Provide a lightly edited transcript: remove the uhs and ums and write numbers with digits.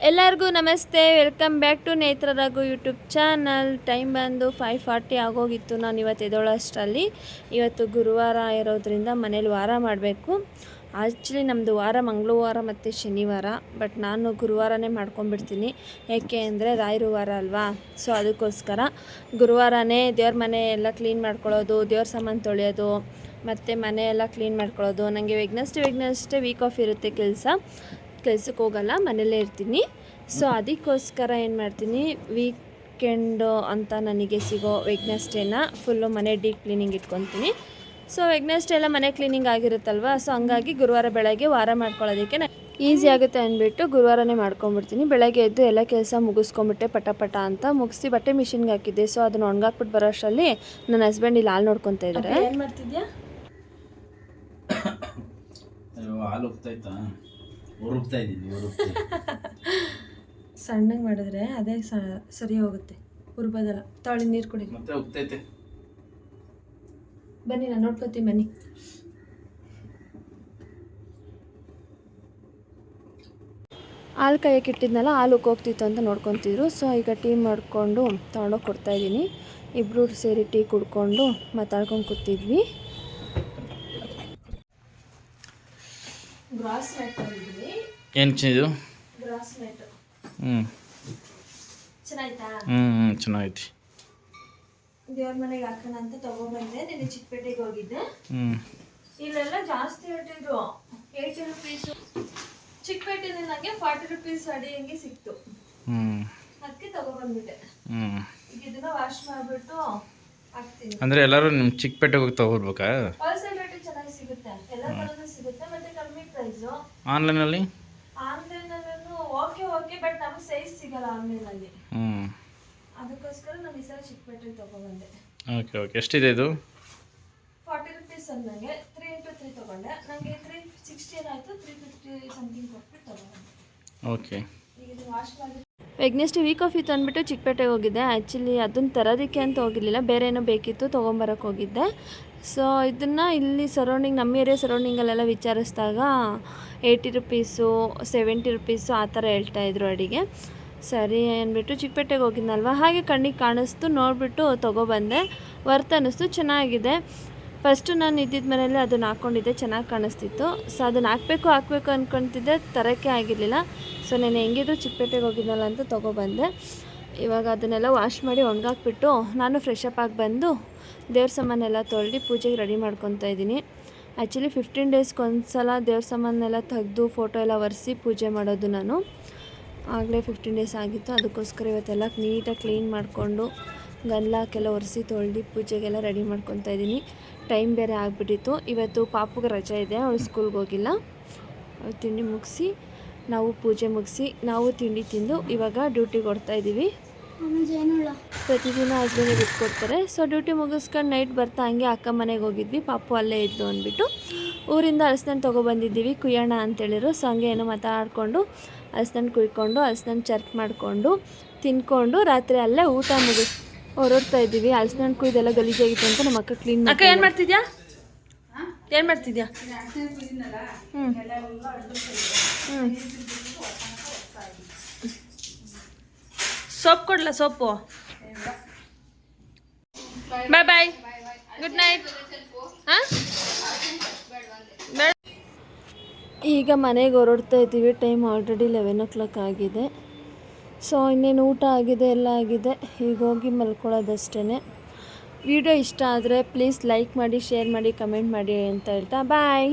ಎಲ್ಲರಿಗೂ ನಮಸ್ತೆ, welcome back to ನೇತ್ರ ರಘು ಯೂಟ್ಯೂಬ್ ಚಾನಲ್. ಟೈಮ್ ಬಂದು 5:40 ಆಗೋಗಿತ್ತು. ನಾನು ಇವತ್ತು ಎದ್ದೋಳಷ್ಟರಲ್ಲಿ. ಇವತ್ತು ಗುರುವಾರ ಇರೋದ್ರಿಂದ ಮನೇಲಿ ವಾರ ಮಾಡಬೇಕು. ಆ್ಯಕ್ಚುಲಿ ನಮ್ಮದು ವಾರ ಮಂಗಳವಾರ ಮತ್ತು ಶನಿವಾರ, ಬಟ್ ನಾನು ಗುರುವಾರನೇ ಮಾಡ್ಕೊಂಡ್ಬಿಡ್ತೀನಿ. ಏಕೆ ಅಂದರೆ ರಾಯರು ವಾರ ಅಲ್ವಾ, ಸೊ ಅದಕ್ಕೋಸ್ಕರ ಗುರುವಾರನೇ ದೇವ್ರ ಮನೆ ಎಲ್ಲ ಕ್ಲೀನ್ ಮಾಡ್ಕೊಳ್ಳೋದು, ದೇವ್ರ ಸಾಮಾನು ತೊಳೆಯೋದು ಮತ್ತು ಮನೆ ಎಲ್ಲ ಕ್ಲೀನ್ ಮಾಡ್ಕೊಳ್ಳೋದು. ನನಗೆ ವೆಗ್ನಸ್ಡೇ ವೀಕ್ ಆಫ್ ಇರುತ್ತೆ, ಕೆಲ್ಸಕ್ಕೆ ಹೋಗಲ್ಲ, ಮನೆಯಲ್ಲೇ ಇರ್ತೀನಿ. ಸೊ ಅದಕ್ಕೋಸ್ಕರ ಏನು ಮಾಡ್ತೀನಿ, ವೀಕೆಂಡು ಅಂತ ನನಗೆ ಸಿಗೋ ವೆಗ್ನಸ್ಡೇನ ಫುಲ್ಲು ಮನೆ ಡೀಪ್ ಕ್ಲೀನಿಂಗ್ ಇಟ್ಕೊತೀನಿ. ಸೊ ವೆಗ್ನಸ್ಡೇ ಎಲ್ಲ ಮನೆ ಕ್ಲೀನಿಂಗ್ ಆಗಿರುತ್ತಲ್ವ, ಸೊ ಹಂಗಾಗಿ ಗುರುವಾರ ಬೆಳಗ್ಗೆ ವಾರ ಮಾಡ್ಕೊಳ್ಳೋದಕ್ಕೆ ಈಸಿ ಆಗುತ್ತೆ ಅಂದ್ಬಿಟ್ಟು ಗುರುವಾರನೇ ಮಾಡ್ಕೊಂಬಿಡ್ತೀನಿ. ಬೆಳಗ್ಗೆ ಎದ್ದು ಎಲ್ಲ ಕೆಲಸ ಮುಗಿಸ್ಕೊಂಬಿಟ್ಟೆ ಪಟ ಅಂತ ಮುಗಿಸಿ ಬಟ್ಟೆ ಮಿಷಿನ್ಗೆ ಹಾಕಿದ್ದೆ. ಸೊ ಅದನ್ನು ಒಣಗಾಕ್ಬಿಟ್ಟು ಬರೋ ಅಷ್ಟರಲ್ಲಿ ನನ್ನ ಹಸ್ಬೆಂಡ್ ಇಲ್ಲಿ ಹಾಲು ನೋಡ್ಕೊತಾ ಇದ್ದಾರೆ. ಏನು ಮಾಡ್ತಿದ್ಯಾ? ಹಾಲು ಹೋಗ್ತಾಯ್ತಾ? ಸಣ್ಣಗೆ ಮಾಡಿದ್ರೆ ಅದೇ ಸರಿ ಹೋಗುತ್ತೆ, ಉರ್ಬೋದಲ್ಲ. ತಾಳಿ ನೀರು ಕುಡಿ. ಮತ್ತೆ ಹೋಗ್ತೈತೆ. ಬನ್ನಿ, ನಾನು ನೋಡ್ಕೊತೀನಿ, ಬನ್ನಿ. ಹಾಲು ಕಾಯಕ್ಕೆ ಇಟ್ಟಿದ್ನಲ್ಲ, ಹಾಲು ಹೋಗ್ತಿತ್ತು ಅಂತ ನೋಡ್ಕೊತಿದ್ರು. ಸೊ ಈಗ ಟೀ ಮಾಡಿಕೊಂಡು ತೊಗೊಂಡೋಗಿ ಕೊಡ್ತಾಯಿದ್ದೀನಿ. ಇಬ್ಬರು ಸೇರಿ ಟೀ ಕುಡ್ಕೊಂಡು ಮಾತಾಡ್ಕೊಂಡು ಕೂತಿದ್ವಿ. ಏನು ಇದು? ಚೆನ್ನಾಗೈತಿ. ದೇವ್ರ ಮನೆಗೆ ಹಾಕೋಣ ಅಂತ ತಗೊಬಂದೆ. ನಿನ್ನೆ ಚಿಕ್ಕಪೇಟೆಗೆ ಹೋಗಿದ್ದೆ. ಇಲ್ಲೆಲ್ಲ ಜಾಸ್ತಿ ಇಟ್ಟಿದ್ರು, 80 ರುಪೀಸು. ಚಿಕ್ಕಪೇಟೆಯಲ್ಲಿ ನನಗೆ 40 ರುಪೀಸ್ ಅಡಿ ಹಂಗೆ ಸಿಕ್ತು. ಅದಕ್ಕೆ ತಗೊಬಂದ್ಬಿಟ್ಟೆ. ಈಗ ಇದನ್ನ ವಾಶ್ ಮಾಡಿಬಿಟ್ಟು ಹಾಕ್ತೀನಿ. ಅಂದರೆ ಎಲ್ಲರೂ ನಿಮ್ಮ ಚಿಕ್ಕಪೇಟೆಗೆ ಹೋಗಿ ತಗೊಳ್ಬೇಕಾ? ಹೋಲ್ಸೇಲ್ ರೇಟ್ ಚೆನ್ನಾಗಿ ಸಿಗುತ್ತೆ, ಎಲ್ಲ ಥರನೂ ಸಿಗುತ್ತೆ, ಮತ್ತೆ ಕಮ್ಮಿ ಪ್ರೈಸು. ಆನ್ಲೈನಲ್ಲಿ ಓಕೆ, ಬಟ್ ನಮ್ಗೆ ಸೈಜ್ ಸಿಗಲ್ಲ ಆನ್ಲೈನಲ್ಲಿ. ಅದಕ್ಕೋಸ್ಕರ ನಾನು ಈ ಸಲ ಚಿಕ್ಕಪೇಟೆಗೆ ತಗೊಬಂದೆ. ಓಕೆ. ಎಷ್ಟಿದೆ ಇದು? 40 ರುಪೀಸ್ ಅಂದಂಗೆ 3 into 3 ತಗೊಂಡೆ. ನನಗೆ 360 ಏನಾಯಿತು, 350 ಸಮಥಿಂಗ್ ಕೊಟ್ಬಿಟ್ಟು ತಗೊಂಡೆ. ಓಕೆ. ಈಗ ಇದು ವಾಶ್ ಮಾಡಿ ವೆಗ್ನೆಸ್ಡೇ ವೀಕ್ ಆಫ್ ಇತ್ತು ಅಂದ್ಬಿಟ್ಟು ಚಿಕ್ಕಪೇಟೆಗೆ ಹೋಗಿದ್ದೆ. ಆ್ಯಕ್ಚುಲಿ ಅದನ್ನು ತರೋದಕ್ಕೆ ಅಂತ ಹೋಗಿರಲಿಲ್ಲ, ಬೇರೆ ಏನೋ ಬೇಕಿತ್ತು, ತೊಗೊಂಬರೋಕ್ಕೆ ಹೋಗಿದ್ದೆ. ಸೊ ಇದನ್ನು ಇಲ್ಲಿ ಸರೌಂಡಿಂಗ್, ನಮ್ಮ ಏರಿಯಾ ಸರೌಂಡಿಂಗಲ್ಲೆಲ್ಲ ವಿಚಾರಿಸಿದಾಗ 80 ರುಪೀಸು 70 ರುಪೀಸು ಆ ಥರ ಹೇಳ್ತಾಯಿದ್ರು ಅಡಿಗೆ. ಸರಿ ಅಂದ್ಬಿಟ್ಟು ಚಿಕ್ಕಪೇಟೆಗೆ ಹೋಗಿದ್ನಲ್ವ, ಹಾಗೆ ಕಣ್ಣಿಗೆ ಕಾಣಿಸ್ತು, ನೋಡಿಬಿಟ್ಟು ತೊಗೊಬಂದೆ. ವರ್ತ್ ಅನ್ನಿಸ್ತು, ಚೆನ್ನಾಗಿದೆ. ಫಸ್ಟು ನಾನು ಇದ್ದಿದ್ದ ಮನೇಲಿ ಅದನ್ನು ಹಾಕ್ಕೊಂಡಿದ್ದೆ, ಚೆನ್ನಾಗಿ ಕಾಣಿಸ್ತಿತ್ತು. ಸೊ ಅದನ್ನು ಹಾಕಬೇಕು ಅಂದ್ಕೊತಿದ್ದೆ, ತರೋಕ್ಕೆ ಆಗಿರಲಿಲ್ಲ. ಸೊ ನಾನು ಹೆಂಗಿದ್ರು ಚಿಕ್ಕಪೇಟೆಗೆ ಹೋಗಿದ್ನಲ್ಲ ಅಂತ ತೊಗೊಬಂದೆ. ಇವಾಗ ಅದನ್ನೆಲ್ಲ ವಾಶ್ ಮಾಡಿ ಒಣಗಾಕ್ಬಿಟ್ಟು ನಾನು ಫ್ರೆಶ್ ಅಪ್ ಆಗಿ ಬಂದು ದೇವ್ರ ಸಾಮಾನೆಲ್ಲ ತೊಳೆದು ಪೂಜೆಗೆ ರೆಡಿ ಮಾಡ್ಕೊತಾ ಇದ್ದೀನಿ. ಆ್ಯಕ್ಚುಲಿ 15 ಡೇಸ್ಗೆ ಒಂದ್ಸಲ ದೇವ್ರ ಸಾಮಾನೆಲ್ಲ ತೆಗೆದು ಫೋಟೋ ಎಲ್ಲ ಒರೆಸಿ ಪೂಜೆ ಮಾಡೋದು ನಾನು. ಆಗಲೇ 15 ಡೇಸ್ ಆಗಿತ್ತು, ಅದಕ್ಕೋಸ್ಕರ ಇವತ್ತೆಲ್ಲ ನೀಟಾಗಿ ಕ್ಲೀನ್ ಮಾಡಿಕೊಂಡು ಗಲ್ಲಾಕೆಲ್ಲ ಒರೆಸಿ ತೊಳೆದು ಪೂಜೆಗೆಲ್ಲ ರೆಡಿ ಮಾಡ್ಕೊತಾ ಇದ್ದೀನಿ. ಟೈಮ್ ಬೇರೆ ಆಗಿಬಿಟ್ಟಿತ್ತು. ಇವತ್ತು ಪಾಪುಗೆ ರಜೆ ಇದೆ, ಅವಳು ಸ್ಕೂಲ್ಗೆ ಹೋಗಿಲ್ಲ. ಅವಳು ತಿಂಡಿ ಮುಗಿಸಿ, ನಾವು ಪೂಜೆ ಮುಗಿಸಿ, ನಾವು ತಿಂಡಿ ತಿಂದು ಇವಾಗ ಡ್ಯೂಟಿಗೆ ಹೊಡ್ತಾಯಿದ್ದೀವಿ. ಪ್ರತಿದಿನ ಹಸ್ಬೆಂಡಿಗೆ ಬಿಟ್ಕೊಡ್ತಾರೆ. ಸೊ ಡ್ಯೂಟಿ ಮುಗಿಸ್ಕೊಂಡು ನೈಟ್ ಬರ್ತಾ ಹಂಗೆ ಅಕ್ಕ ಮನೆಗೆ ಹೋಗಿದ್ವಿ. ಪಾಪು ಅಲ್ಲೇ ಇದ್ದು ಅಂದ್ಬಿಟ್ಟು ಊರಿಂದ ಹಲಸಿನಣ್ಣು ತೊಗೊಬಂದಿದ್ದೀವಿ, ಕುಯ್ಯೋಣ ಅಂತೇಳಿದ್ರು. ಸೊ ಹಂಗೆ ಏನೋ ಮಾತಾಡಿಕೊಂಡು ಹಲಸಿನಣ್ಣು ಕುಯ್ಕೊಂಡು ಹಲಸಿನಣ್ಣು ಚರ್ಕ್ ಮಾಡಿಕೊಂಡು ತಿನ್ಕೊಂಡು ರಾತ್ರಿ ಅಲ್ಲೇ ಊಟ ಹೊರಡ್ತಾ ಇದ್ದೀವಿ. ಹಲಸಿನಣ್ಣು ಕುಯ್ದೆಲ್ಲ ಗಲೀಜಾಗಿತ್ತು ಅಂತ ನಮ್ಮ ಅಕ್ಕ ಕ್ಲೀನ್. ಅಕ್ಕ ಏನು ಮಾಡ್ತಿದ್ಯಾ? ಸೋಪ್ ಕೊಡ್ಲಾ? ಸೋಪು. ಬಾಯ್, ಗುಡ್ ನೈಟ್. ಈಗ ಮನೆಗೆ ಹೊರಡ್ತಾ ಇದ್ದೀವಿ. ಟೈಮ್ ಆಲ್ರೆಡಿ 11 o'clock ಆಗಿದೆ. ಸೊ ಇನ್ನೇನು ಊಟ ಆಗಿದೆ, ಎಲ್ಲ ಆಗಿದೆ. ಈಗ ಹೋಗಿ ಮಲ್ಕೊಳ್ಳೋದಷ್ಟೇ. ವಿಡಿಯೋ ಇಷ್ಟ ಆದರೆ ಪ್ಲೀಸ್ ಲೈಕ್ ಮಾಡಿ, ಶೇರ್ ಮಾಡಿ, ಕಮೆಂಟ್ ಮಾಡಿ ಅಂತ ಹೇಳ್ತಾ ಬಾಯ್.